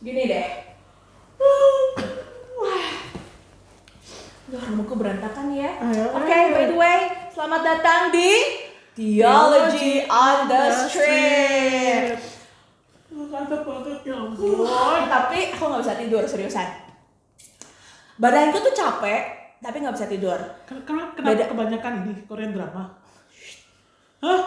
Gini deh. Aduh, rambutku berantakan ya. Oke, by the way, selamat datang di Theology on the Street. Mantap banget ya ampun. Tapi aku nggak bisa tidur, seriusan. Badanku tuh capek, tapi nggak bisa tidur. Kenapa kebanyakan ini Korean drama? Hah?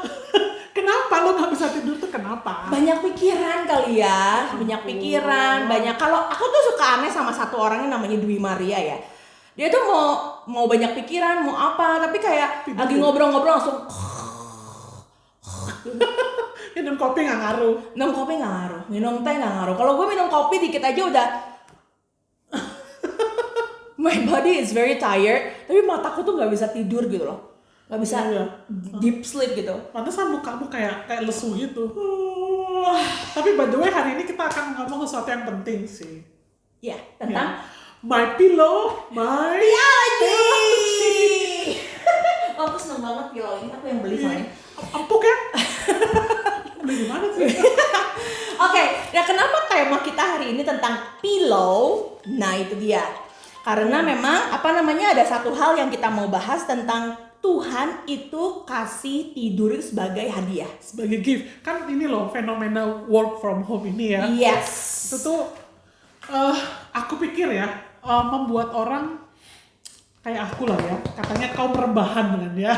Kenapa lo nggak bisa tidur tuh kenapa? Banyak pikiran kali ya, banyak pikiran, banyak. Kalau aku tuh suka aneh sama satu orang yang namanya Dwi Maria ya. Dia tuh mau banyak pikiran, mau apa, tapi kayak tidur. lagi ngobrol-ngobrol langsung Minum kopi nggak ngaruh. minum kopi nggak ngaruh, minum teh nggak ngaruh. Kalau gue minum kopi dikit aja udah my body is very tired, tapi mataku tuh nggak bisa tidur gitu loh, nggak bisa deep sleep gitu. Pantesan mukamu kayak lesu gitu. Tapi by the way hari ini kita akan ngomong sesuatu yang penting sih. Ya, tentang My pillow, my Theology. Oh, aku seneng banget pillow ini, aku yang beli soalnya. Empuk ya? Beli di mana sih? Oke, nah kenapa tema kita hari ini tentang pillow? Nah itu dia. Karena memang ada satu hal yang kita mau bahas tentang Tuhan itu kasih tidur sebagai hadiah. Sebagai gift. Kan ini loh fenomena work from home ini ya. Yes. Itu tuh aku pikir ya membuat orang kayak aku lah ya. Katanya kaum rebahan dengan dia.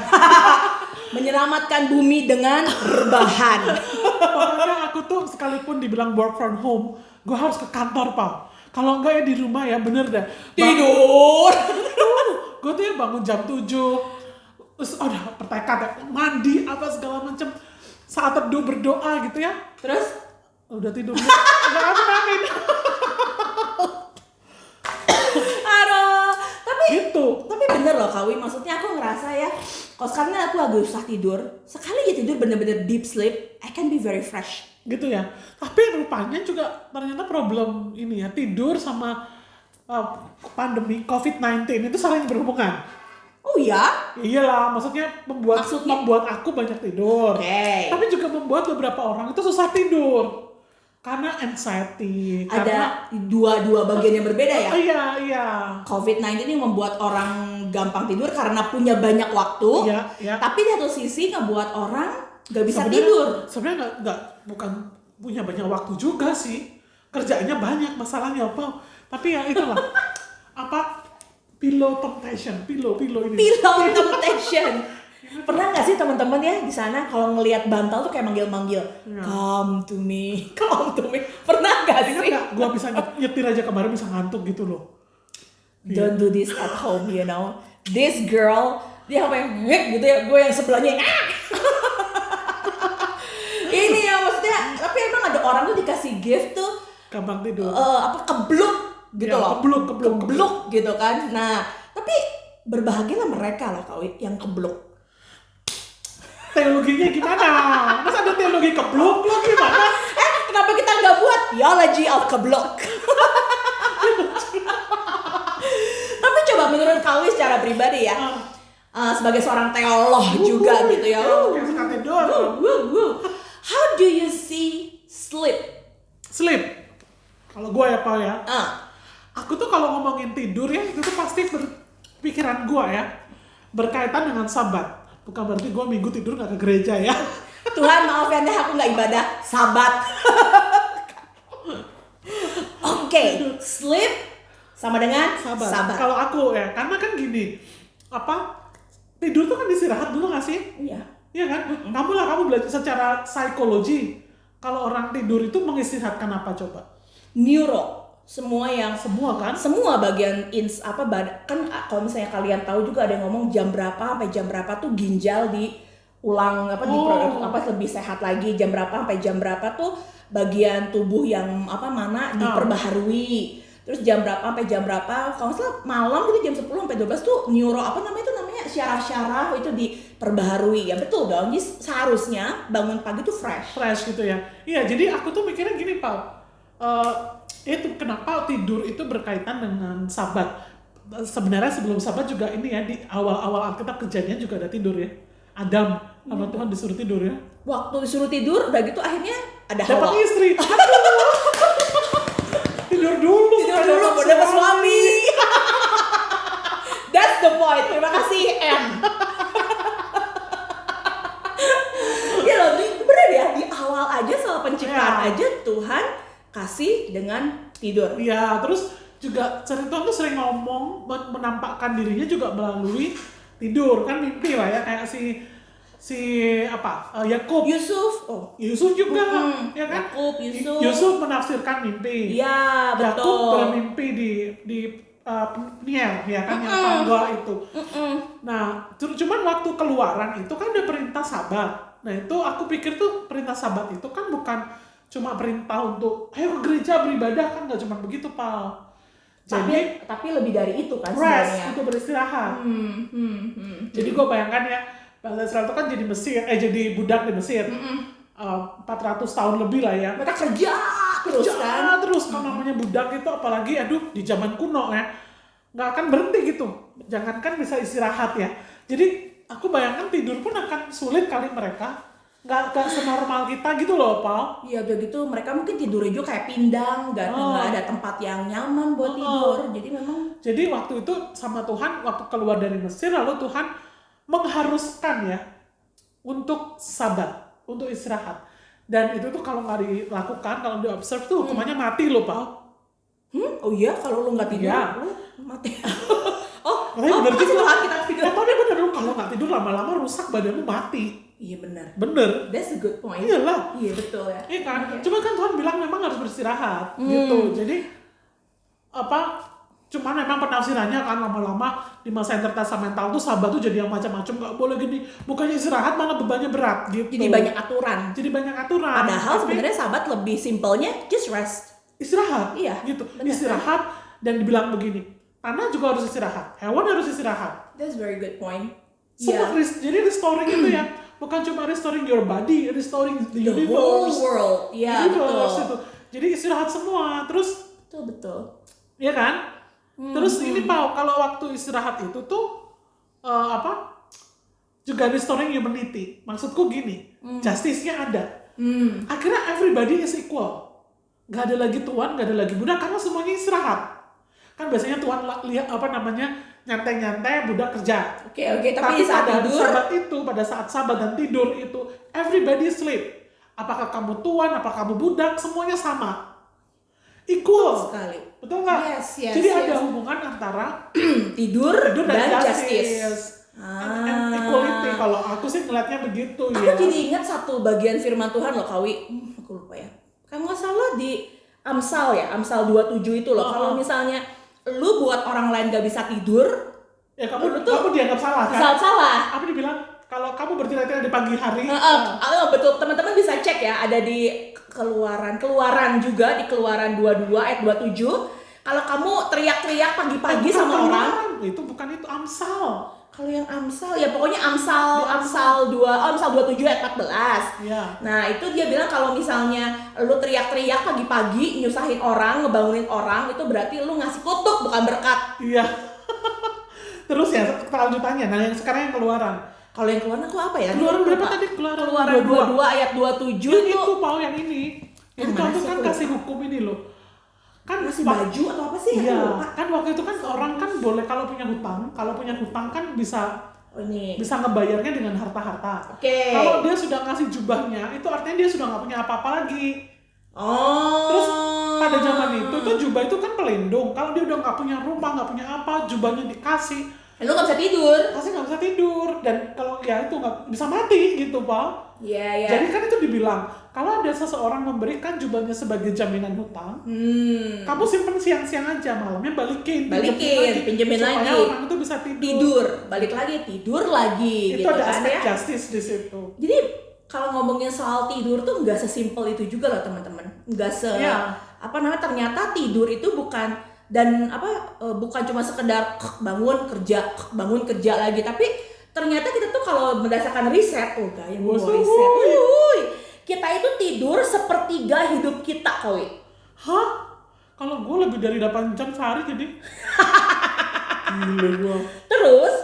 Menyelamatkan bumi dengan rebahan. Pokoknya aku tuh sekalipun dibilang work from home, gue harus ke kantor, Pak. Kalau enggak ya di rumah ya, bener dah. Tidur. Gue tuh ya bangun jam 7. Terus udah bertekad ya, mandi apa segala macem. Saat teduh berdoa gitu ya. Terus Udah tidur. Enggak apa-apain. aduh, Gitu. tapi bener loh Kawi, maksudnya aku ngerasa ya, kalau sekarang aku lagi susah tidur, sekali aja tidur bener-bener deep sleep, I can be very fresh. Gitu ya. Tapi rupanya juga ternyata problem ini ya, tidur sama pandemi COVID-19 itu saling berhubungan. Oh ya? Iyalah, maksudnya membuat aku banyak tidur. Oke. Tapi juga membuat beberapa orang itu susah tidur. Karena anxiety. Ada dua bagian yang berbeda ya? Iya. COVID-19 ini membuat orang gampang tidur karena punya banyak waktu. Iya. Tapi di satu sisi ngebuat orang gak bisa tidur. Sebenarnya bukan punya banyak waktu juga sih. Kerjaannya banyak, masalahnya apa? Tapi ya itulah. Pillow temptation, pillow ini. Pillow temptation. Pernah nggak sih teman-teman ya di sana kalau ngelihat bantal tuh kayak manggil-manggil, come to me. Pernah nggak sih? Gua bisa nyetir aja kemarin bisa ngantuk gitu loh. Don't do this at home, you know. This girl, dia apa yang gitu ya, gue yang sebelahnya ini ya maksudnya, tapi emang ada orang tuh dikasih gift tuh Gampang tidur. kebluk gitu Ya, loh. kebluk. Gitu kan. Nah, tapi berbahagialah mereka loh Kawi yang kebluk. Teologinya gimana? Mas ada teologi kebluk lo gimana? Kenapa kita nggak buat Theology of kebluk? Tapi coba menurut Kawi secara pribadi ya, sebagai seorang teolog juga gitu ya. Yang suka tidur. How do you see sleep? Sleep. Kalau gue ya Pak ya. Ah, Aku tuh kalau ngomongin tidur ya itu tuh pasti pikiran gue ya berkaitan dengan Sabat. Bukan berarti gue minggu tidur gak ke gereja ya. Tuhan maaf ya deh, aku nggak ibadah Sabat. Oke, sleep sama dengan Sabat. Kalau aku ya, karena kan gini, tidur tuh kan istirahat dulu gak sih? Iya. Iya kan? Kamu belajar secara psikologi. Kalau orang tidur itu mengistirahatkan apa coba? Neuro. Semua kan? Semua bagian kan kalau misalnya kalian tahu juga ada yang ngomong jam berapa sampai jam berapa tuh ginjal diulang lebih sehat lagi, jam berapa sampai jam berapa tuh bagian tubuh yang diperbaharui. Terus jam berapa sampai jam berapa kalau nggak salah malam gitu jam 10 sampai 12 tuh neuro namanya syaraf-syaraf itu diperbaharui. Ya betul dong. Jadi seharusnya bangun pagi tuh fresh gitu ya. Iya, jadi aku tuh mikirnya gini, Pak. Itu kenapa tidur itu berkaitan dengan Sabat. Sebenarnya sebelum Sabat juga ini ya, di awal-awal Alkitab kejadian juga ada tidur ya. Adam sama Tuhan disuruh tidur ya. Waktu disuruh tidur udah gitu akhirnya ada Dapat Hawa. istri. penciptaan aja Tuhan kasih dengan tidur. Iya, terus juga Tuhan tuh sering ngomong menampakkan dirinya juga melalui tidur, kan mimpi lah ya, kayak Yakub, Yusuf juga, ya kan? Yusuf menafsirkan mimpi. Iya, betul. Yakub bermimpi di Peniel, ya kan, yang tangga itu. Nah, cuman waktu keluaran itu kan ada perintah sabat. Nah, itu aku pikir tuh perintah sabat itu kan bukan cuma perintah untuk ayo ke gereja beribadah, kan nggak cuma begitu, Pal. Tapi lebih dari itu kan rest, sebenarnya. itu beristirahat. Jadi gue bayangkan ya, bangsa Israel itu kan jadi budak di Mesir. 400 tahun lebih lah ya. Mereka kerja terus kan namanya budak itu, apalagi di zaman kuno ya, nggak akan berhenti gitu. Jangankan bisa istirahat ya. Jadi aku bayangkan tidur pun akan sulit kali mereka. Nggak senormal kita gitu loh, Pal. Iya, udah gitu mereka mungkin tidur juga kayak pindang, nggak ada tempat yang nyaman buat tidur. Jadi waktu itu sama Tuhan, waktu keluar dari Mesir, lalu Tuhan mengharuskan ya untuk sabat, untuk istirahat. Dan itu tuh kalau nggak dilakukan, kalau di-observe tuh hukumannya mati loh, Pal. Oh iya, kalau lu nggak tidur, lu mati. bener juga. Kita tidur. Tapi bener lu kalau nggak tidur lama-lama rusak badanmu mati. Iya benar. That's a good point. Iyalah. Iya betul ya. Iya kan. Cuma kan Tuhan bilang memang harus beristirahat gitu. Jadi cuman memang penafsirannya kan lama-lama di masa intertestamental tuh sabat tuh jadi yang macam-macam, nggak boleh gini. Bukannya istirahat malah bebannya berat gitu. Jadi banyak aturan. Padahal sebenarnya sabat lebih simpelnya just rest. Istirahat. Iya. Gitu. Istirahat dan dibilang begini. Tanah juga harus istirahat. Hewan harus istirahat. That's very good point. Jadi restoring itu ya. Bukan cuma restoring your body, restoring the universe. Whole world. Iya, betul. Jadi istirahat semua. Terus betul. Iya kan? Terus ini Pak, kalau waktu istirahat itu tuh juga restoring humanity. Maksudku gini, justice-nya ada. Akhirnya everybody is equal. Gak ada lagi tuan, gak ada lagi budak, karena semuanya istirahat. Kan biasanya tuan lihat nyantai-nyantai, budak kerja. Oke, tapi saat tidur, pada saat sabat dan tidur itu, everybody sleep. Apakah kamu tuan, apakah kamu budak, semuanya sama. Equal. Sekali. Betul nggak? Yes. Jadi ada hubungan antara tidur dan justice. And equality. Kalau aku sih ngeliatnya begitu ya. Aku jadi ingat satu bagian firman Tuhan loh, Kawi. Aku lupa ya. Kalau nggak salah di Amsal 27 itu loh. Kalau misalnya lu buat orang lain gak bisa tidur, ya kamu dianggap salah kan? Salah. Apa dibilang? Kalau kamu bertira-tira di pagi hari. Betul, teman-teman bisa cek ya, ada di keluaran juga, di Keluaran 22 ayat 27. Kalau kamu teriak-teriak pagi-pagi sama orang, itu bukan itu Amsal. Kalau yang Amsal ya pokoknya Amsal 27 ayat 14. Ya. Nah, itu dia bilang kalau misalnya lu teriak-teriak pagi-pagi nyusahin orang, ngebangunin orang, itu berarti lu ngasih kutuk bukan berkat. Iya. Terus ya kelanjutannya. Nah, yang sekarang yang Keluaran. Kalau yang Keluaran aku apa ya? Keluaran berapa tadi? Keluaran 22 ayat 27 itu Paul yang ini. Itu kan kasih hukum ini loh. Kan masih baju atau apa sih? Iya, kan waktu itu kan orang kan boleh kalau punya hutang kan bisa ngebayarnya dengan harta-harta. Oke. Kalau dia sudah ngasih jubahnya, itu artinya dia sudah nggak punya apa-apa lagi. Terus pada zaman itu tuh jubah itu kan pelindung. Kalau dia udah nggak punya rumah, nggak punya apa, jubahnya dikasih, lu nggak bisa tidur. Pasti nggak bisa tidur. Dan kalau ya itu nggak bisa mati gitu, Pak. Iya. Jadi kan itu dibilang, kalau ada seseorang memberikan jubahnya sebagai jaminan hutang, kamu simpen siang-siang aja, malamnya balikin, pinjemin lagi. Supaya orang itu bisa tidur. Balik lagi, tidur lagi. Itu gitu ada kan, aspek ya? justice di situ. Jadi kalau ngomongin soal tidur tuh nggak sesimpel itu juga loh teman-teman. Nggak ternyata tidur itu bukan bukan cuma sekedar bangun kerja lagi, tapi ternyata kita tuh kalau berdasarkan riset, kita itu tidur sepertiga hidup kita, Kawi. Hah? Kalau gue lebih dari 8 jam sehari jadi. Gila gue. Terus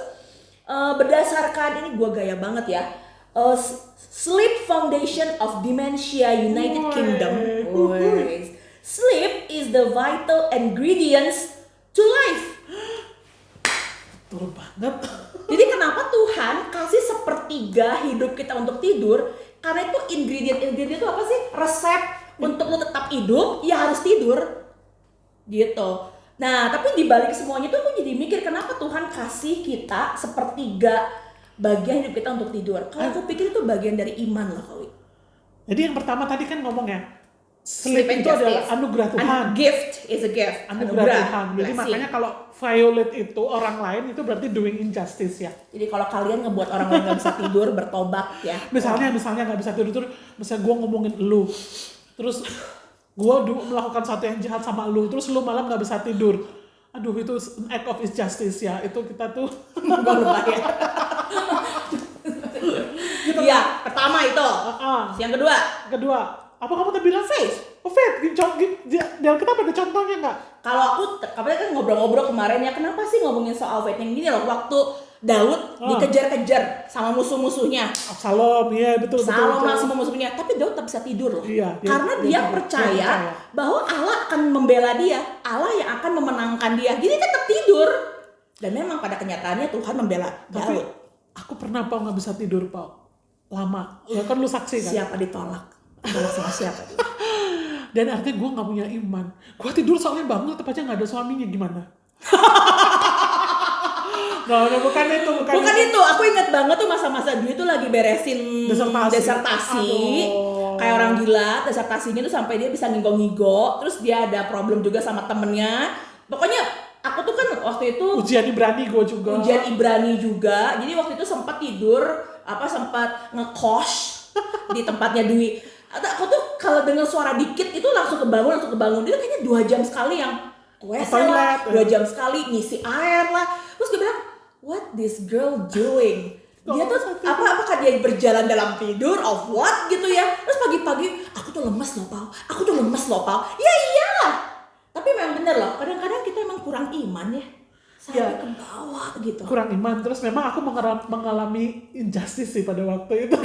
berdasarkan ini gue gaya banget ya. Sleep Foundation of Dementia United Kingdom. Sleep is the vital ingredients to life. Betul banget. Jadi kenapa Tuhan kasih sepertiga hidup kita untuk tidur? Karena itu ingredient itu apa sih? Resep untuk lo tetap hidup, ya harus tidur. Gitu. Nah, tapi dibalik semuanya tuh aku jadi mikir kenapa Tuhan kasih kita sepertiga bagian hidup kita untuk tidur. Kalau aku pikir itu bagian dari iman loh, Kawi. Jadi yang pertama tadi kan ngomongnya, Sleep and itu adalah justice. anugerah Tuhan. Gift is a gift. Anugerah Tuhan. Jadi Blessing. makanya kalau violate itu orang lain itu berarti doing injustice ya. Jadi kalau kalian ngebuat orang lain nggak bisa tidur, bertobat ya. Misalnya nggak bisa tidur, misalnya gue ngomongin lu, terus gue melakukan sesuatu yang jahat sama lu, terus lu malam nggak bisa tidur. Aduh, itu an act of injustice ya. Itu kita tuh Gue lupa ya. gitu Iya, kan? pertama itu. Yang Kedua, apa kamu tadi bilang? faith. Oh, faith. Di Alkitab ada contohnya nggak? Kalau kemarin kan ngobrol-ngobrol kemarin ya, kenapa sih ngomongin soal faith yang gini loh, waktu Daud dikejar-kejar sama musuh-musuhnya. Absalom, iya betul. Salom lah sama musuhnya, tapi Daud tak bisa tidur loh. Iya, Karena dia percaya bahwa Allah akan membela dia, Allah yang akan memenangkan dia. Jadi tetap tidur. Dan memang pada kenyataannya Tuhan membela Tapi Daud. aku pernah Pau nggak bisa tidur Pau. Lama. Ya kan lu saksi kan? Siapa ditolak? Ditolak sama siapa dia? Dan artinya gue nggak punya iman. Gue tidur soalnya bangun tetap aja nggak ada suaminya, gimana? No, bukan itu. Bukan itu, aku ingat banget tuh masa-masa dia tuh lagi beresin desertasi. Kayak orang gila, desertasinya tuh sampai dia bisa ngigo-ngigo. Terus dia ada problem juga sama temennya. Pokoknya aku tuh kan waktu itu Ujian Ibrani gue juga. ujian Ibrani juga. Jadi waktu itu sempat tidur, sempat ngekos di tempatnya Dwi. Aku tuh kalau dengar suara dikit itu langsung kebangun. Dia kayaknya 2 jam sekali yang WC lah, 2 jam sekali ngisi air lah. Terus gue bilang, what this girl doing? Dia tuh apakah dia berjalan dalam tidur of what gitu ya? Terus pagi-pagi aku tuh lemes loh Pau. Ya iyalah. Tapi memang bener loh, kadang-kadang kita emang kurang iman ya. Sampai ke bawah gitu. Kurang iman, terus memang aku mengalami injustice sih pada waktu itu.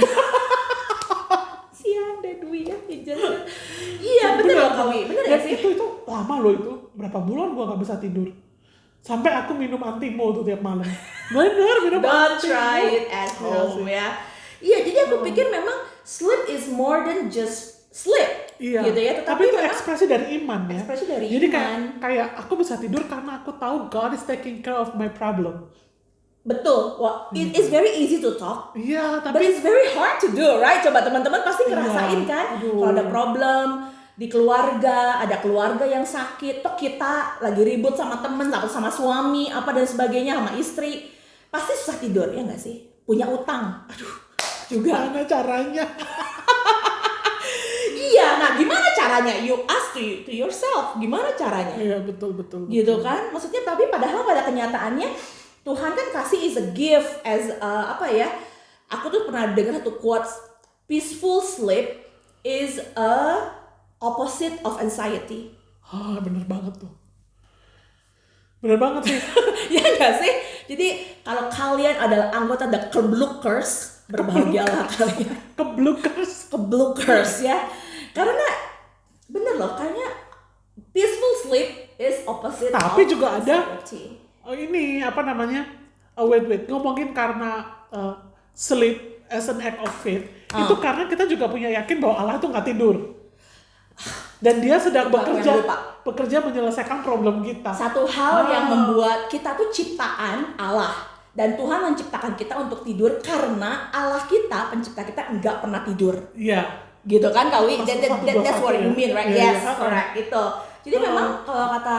Sian deh Dwi ya, iya bener loh Kawi, bener ya sih? Itu lama loh itu, berapa bulan gua nggak bisa tidur. Sampai aku minum antimo tuh tiap malam. Bener, minum Don't antimo. try it at home ya. Iya, jadi aku pikir memang sleep is more than just sleep. Iya. Gitu ya, Tapi itu ekspresi dari iman ya. Ekspresi dari Jadi iman. kayak aku bisa tidur karena aku tahu God is taking care of my problem. Betul. Wah, it is very easy to talk. Iya, But tapi it's very hard to do, right? Coba teman-teman pasti ngerasain Iya. kan? Aduh. Kalau ada problem di keluarga, ada keluarga yang sakit, toh kita lagi ribut sama temen, atau sama suami, apa dan sebagainya, sama istri, pasti susah tidur, ya nggak sih? Punya utang, aduh, juga. gimana caranya? Iya, nah gimana caranya? You ask to yourself, gimana caranya? Iya, betul. Gitu kan? Maksudnya tapi padahal pada kenyataannya Tuhan kan kasih is a gift as apa ya? Aku tuh pernah dengar satu quotes, peaceful sleep is a opposite of anxiety. Bener banget tuh. Bener banget sih. Ya enggak sih? Jadi kalau kalian adalah anggota the keblukers, berbahagialah kalian. Keblukers ya. Karena bener loh, kayaknya peaceful sleep is opposite Tapi of juga ada anxiety. ini apa namanya? Wait. Ngomongin karena sleep as an act of faith, itu karena kita juga punya yakin bahwa Allah tuh nggak tidur. Dan dia sedang bekerja menyelesaikan problem kita. Satu hal yang membuat kita tuh ciptaan Allah. Dan Tuhan menciptakan kita untuk tidur karena Allah kita, pencipta kita, enggak pernah tidur. Iya. Gitu kan Kawi? That's what you ya. mean, right? Iya, Yes, correct. Itu. Jadi memang kalau kata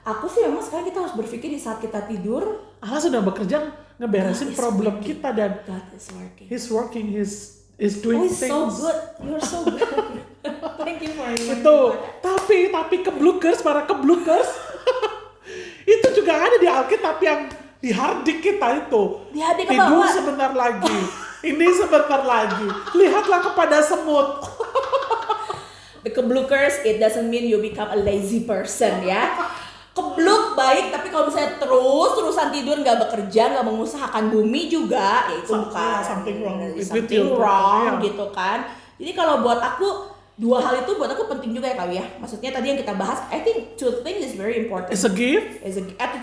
aku sih memang sekarang kita harus berpikir di saat kita tidur, Allah sudah bekerja ngeberesin God is problem working. kita dan God is working. He's working, He's doing He's things. so good. You're so good. Thank you for reminding Itu. me. Tapi para keblukers itu juga ada di Alkitab yang di hardik kita itu. Di hardik ke Tidur bawah. sebentar lagi. Ini sebentar lagi. Lihatlah kepada semut. The keblukers, it doesn't mean you become a lazy person ya. Kebluk baik, tapi kalau misalnya terusan tidur, nggak bekerja, nggak mengusahakan bumi juga, ya itu bukan something wrong with something you. wrong Yeah. gitu kan. Jadi kalau buat aku dua hal itu buat aku penting juga ya Kak ya. Maksudnya tadi yang kita bahas, I think two things is very important. It's a gift.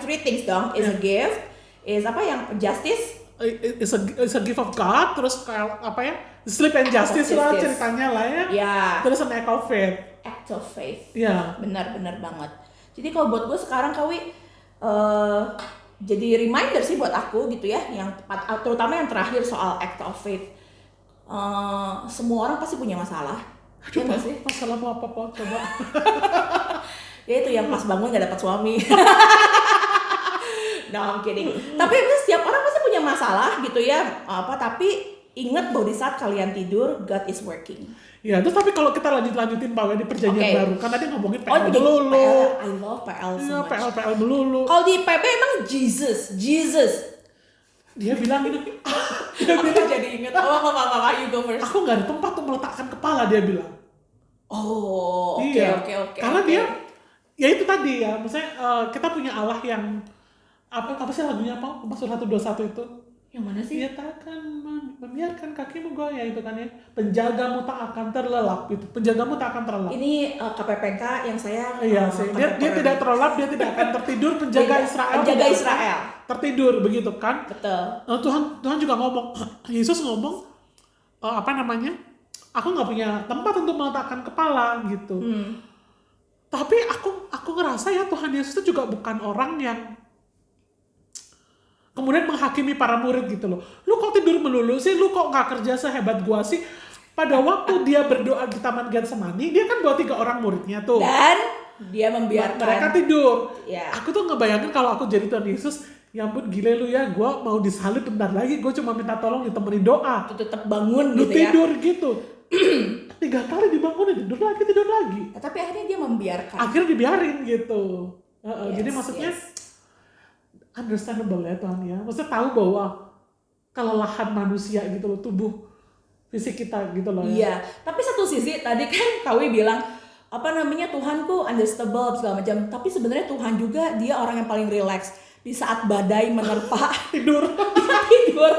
Three things dong. Is a gift, is apa yang justice, it's a gift of God, terus kayak apa ya, sleep and justice lah ceritanya lah ya. Terus an act of faith. Act of faith. Ya. Benar-benar banget. Jadi kalau buat gue sekarang Kawi jadi reminder sih buat aku gitu ya, yang terutama yang terakhir soal act of faith. Semua orang pasti punya masalah. Aduh, ya sih? Masalahmu apa Pak? Coba. Ya itu yang pas bangun gak dapat suami. No, I'm kidding. Tapi setiap orang pasti punya masalah gitu ya. Tapi ingat bahwa di saat kalian tidur, God is working. Ya, terus tapi kalau kita lanjutin Pak di perjanjian baru, kan tadi ngomongin PL melulu. I love PL so much. PL melulu. Kalau di PB emang Jesus. Dia bilang gini. Dia bilang jadi inget. You go first. Aku nggak ada tempat untuk meletakkan kepala, dia bilang. Oke. Karena dia, ya itu tadi ya, maksudnya kita punya Allah yang apa sih lagunya apa? Pasal 121 itu. Yang mana sih? Dia tak akan membiarkan kakimu goyah itu kan ya. Penjagamu tak akan terlelap itu. Penjagamu tak akan terlelap. Ini KPPK yang saya. Iya sih. Dia tidak terlelap, dia tidak akan tertidur. Penjaga Israel. Tertidur begitu kan? Betul. Tuhan juga ngomong. Yesus ngomong aku nggak punya tempat untuk meletakkan kepala gitu. Tapi aku ngerasa ya Tuhan Yesus itu juga bukan orang yang kemudian menghakimi para murid gitu loh. Lu kok tidur melulu sih? Lu kok gak kerja sehebat gua sih? Pada waktu dia berdoa di Taman Getsemani, dia kan bawa 3 orang muridnya tuh. Dan dia membiarkan mereka tidur. Ya. Aku tuh ngebayangin kalau aku jadi Tuhan Yesus, ya ampun gile lu ya, gua mau disalib bentar lagi, gua cuma minta tolong ditemenin doa. Tuh tetap bangun lu gitu ya. Lu tidur gitu. 3 kali dibangunin, tidur lagi. Tapi akhirnya dia membiarkan. Akhirnya dibiarin gitu. Jadi maksudnya understandable ya Tuhan ya. Maksudnya tahu bahwa kelelahan manusia gitu loh, tubuh fisik kita gitu loh ya. Iya, tapi satu sisi tadi kan Kawi bilang Tuhanku understandable segala macam. Tapi sebenarnya Tuhan juga dia orang yang paling relax di saat badai menerpa. Tidur. Dia tidur.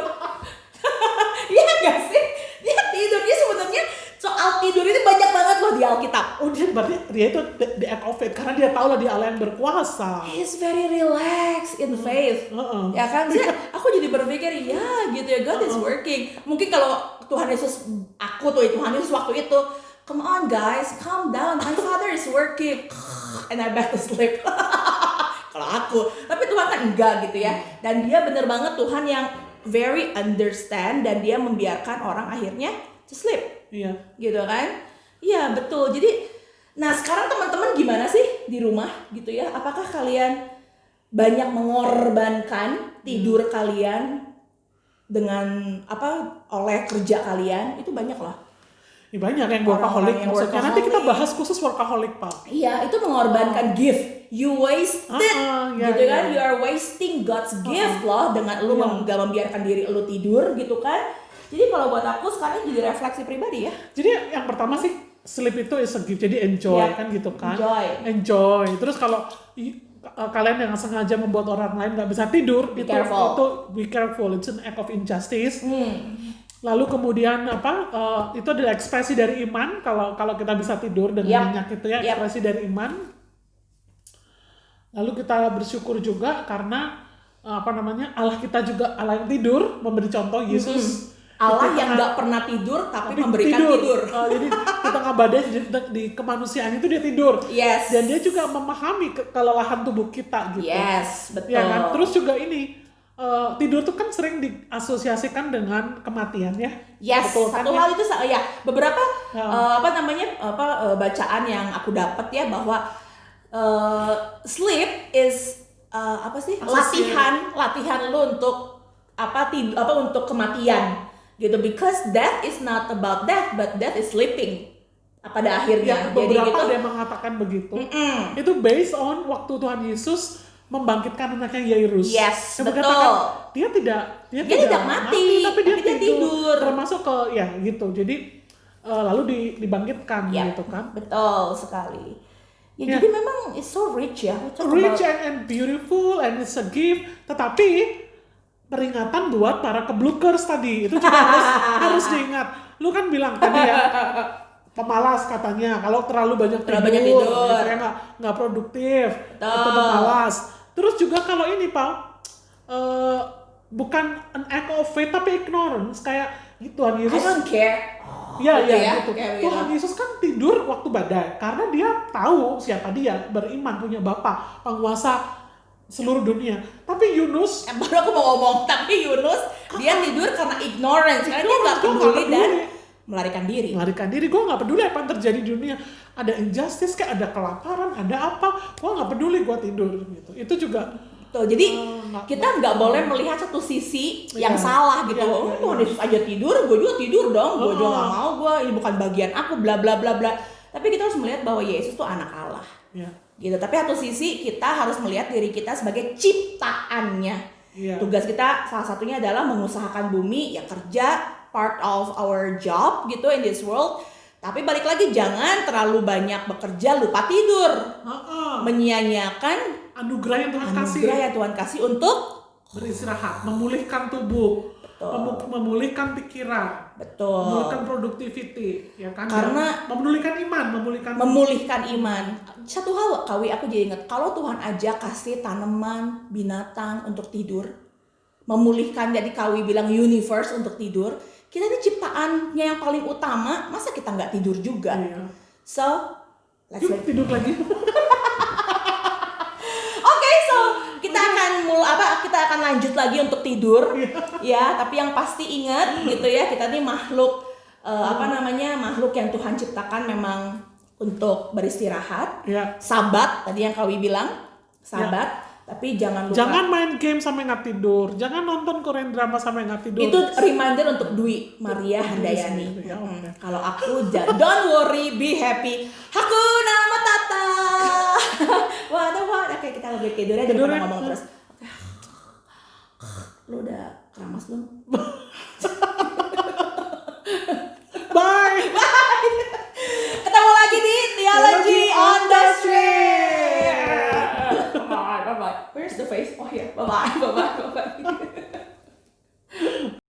Iya nggak sih? Dia tidur. Dia sebenarnya soal tidur itu banyak banget loh di Alkitab. Berarti dia itu the act of faith karena dia tahu lah dia Allah yang berkuasa. He's very relaxed in faith. Ya kan? Aku jadi berpikir ya gitu ya, God is working. Mungkin kalau Tuhan Yesus Tuhan Yesus waktu itu, come on guys, calm down. My Father is working. And I back to sleep. Kalau aku. Tapi Tuhan kan enggak gitu ya. Dan dia bener banget Tuhan yang very understand dan dia membiarkan orang akhirnya to sleep. Iya. Gitu kan? Iya, betul. Jadi, nah sekarang teman-teman gimana sih di rumah gitu ya? Apakah kalian banyak mengorbankan tidur kalian dengan oleh kerja kalian? Itu banyak lah. Ya, banyak yang workaholic. Maksudnya nanti kita bahas khusus workaholic, Pak. Iya, itu mengorbankan gift. You wasted, gitu kan? You are wasting God's gift loh dengan lu gak membiarkan diri lu tidur gitu kan? Jadi kalau buat aku sekarang jadi refleksi pribadi ya. Jadi yang pertama sih sleep itu is a gift, jadi enjoy kan gitu kan. Enjoy. Terus kalau kalian yang sengaja membuat orang lain nggak bisa tidur, itu be careful. It's an act of injustice. Lalu kemudian itu adalah ekspresi dari iman. Kalau kita bisa tidur dengan nyenyak itu ya ekspresi dari iman. Lalu kita bersyukur juga karena Allah kita juga Allah yang tidur, memberi contoh Yesus. Allah yang nggak pernah tidur tapi memberikan tidur. Jadi kita badai di kemanusiaan itu dia tidur. Yes. Dan dia juga memahami kelelahan tubuh kita gitu. Yes, betul. Ya kan? Terus juga ini tidur tuh kan sering diasosiasikan dengan kematian ya. Yes. Betul, satu hal itu ya beberapa bacaan yang aku dapat ya bahwa sleep is latihan lu untuk untuk kematian. Gitu, because death is not about death, but death is sleeping. Pada akhirnya. Ya, beberapa ada yang mengatakan begitu. Itu based on waktu Tuhan Yesus membangkitkan anaknya Yairus. Yes, betul. Dia tidak mati, tapi dia tidur. Termasuk gitu. Jadi lalu dibangkitkan gitu kan. Betul sekali. Jadi memang it's so rich ya. Rich and beautiful and it's a gift. Tetapi peringatan buat para keblukers tadi itu juga harus diingat. Lu kan bilang tadi ya pemalas katanya kalau terlalu banyak tidur. Nggak produktif atau pemalas. Terus juga kalau ini Pak bukan an act of faith tapi ignorance, kayak Tuhan I Yesus. don't care. Ya, Gitu ya, gitu. kayak Tuhan gitu. Yesus kan tidur waktu badai karena dia tahu siapa dia, beriman, punya Bapa, penguasa seluruh dunia. Tapi Yunus, Baru aku mau ngomong, tapi Yunus dia tidur karena ignorance, karena dia nggak peduli dan melarikan diri. melarikan diri. Gue nggak peduli apa yang terjadi di dunia. Ada injustice, kayak ada kelaparan, ada apa. Gue nggak peduli, gue tidur gitu. Itu juga. Tuh, jadi nggak- kita nggak boleh melihat satu sisi yang Iya. salah gitu. Iya, Oh, iya, Tuhan iya. Yesus aja tidur, gue juga tidur dong. Gue juga Oh. nggak mau, gue ini bukan bagian aku, bla bla bla bla. Tapi kita harus melihat bahwa Yesus tuh anak Allah. Ya, Gitu. Tapi satu sisi kita harus melihat diri kita sebagai ciptaannya. iya. Tugas kita salah satunya adalah mengusahakan bumi, ya kerja, part of our job gitu in this world. Tapi balik lagi, jangan terlalu banyak bekerja lupa tidur, menyia-nyiakan Anugerah yang Tuhan kasih. anugerah yang Tuhan kasih untuk Beristirahat, memulihkan tubuh, Betul. memulihkan pikiran, betul memulihkan productivity, ya kan? Karena- memulihkan iman, memulihkan iman. Satu hal Kawi, aku jadi ingat, kalau Tuhan aja kasih tanaman, binatang untuk tidur, memulihkan, jadi Kawi bilang universe untuk tidur, kita ini ciptaannya yang paling utama, masa kita nggak tidur juga? Iya. So, let's Yuk wait. tidur lagi. Oke, so kita akan lanjut lagi untuk tidur, ya. Tapi yang pasti ingat, gitu ya, kita ini makhluk makhluk yang Tuhan ciptakan memang untuk beristirahat. Ya. Sabat, tadi yang Kawi bilang, sabat. Tapi jangan lupa. Jangan main game sampai nggak tidur. Jangan nonton Korean drama sampai nggak tidur. Itu reminder untuk Dwi Maria Handayani. Ya, oke. Kalau aku, don't worry, be happy. Hakuna Matata. Wah, oke, kita lebih tidurnya daripada Tidurnya. ngomong terus. Lu udah keramas belum? Bye. Ketemu lagi di Theology on the Street. Bye bye. Where's the face? Oh yeah. Bye bye.